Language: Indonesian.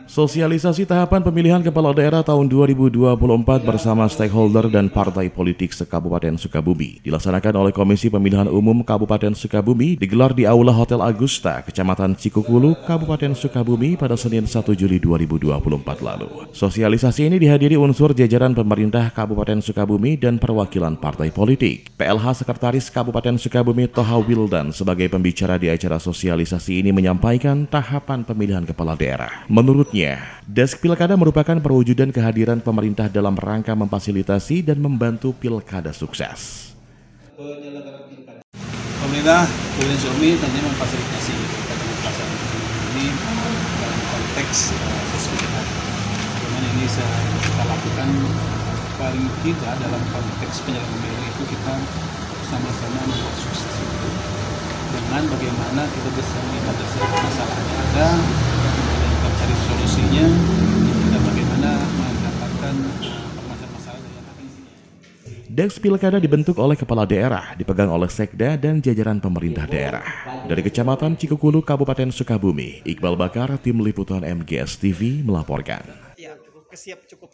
Sosialisasi tahapan pemilihan kepala daerah tahun 2024 bersama stakeholder dan partai politik se-Kabupaten Sukabumi dilaksanakan oleh Komisi Pemilihan Umum Kabupaten Sukabumi digelar di Aula Hotel Agusta, Kecamatan Cikukulu, Kabupaten Sukabumi pada Senin 1 Juli 2024 lalu. Sosialisasi ini dihadiri unsur jajaran pemerintah Kabupaten Sukabumi dan perwakilan partai politik. PLH Sekretaris Kabupaten Sukabumi Toha Wildan sebagai pembicara di acara sosialisasi ini menyampaikan tahapan pemilihan kepala daerah. Menurutnya, Desk Pilkada merupakan perwujudan kehadiran pemerintah dalam rangka memfasilitasi dan membantu pilkada sukses. Pemerintah Kabupaten Sukabumi tentunya memfasilitasi pelaksanaan ini dalam konteks sesuai dengan ini kita lakukan paling tidak dalam konteks penyelenggaraan pemilu itu kita sama-sama membuat sukses itu dengan bagaimana kita bisa melihat masalahnya ada dan kita cari solusinya dan bagaimana mendapatkan masalah dari yang ada di sini. Desk Pilkada dibentuk oleh kepala daerah, dipegang oleh Sekda dan jajaran pemerintah daerah. Dari Kecamatan Cikukulu, Kabupaten Sukabumi, Iqbal Bakar, Tim Liputan MGS TV melaporkan. Ya, cukup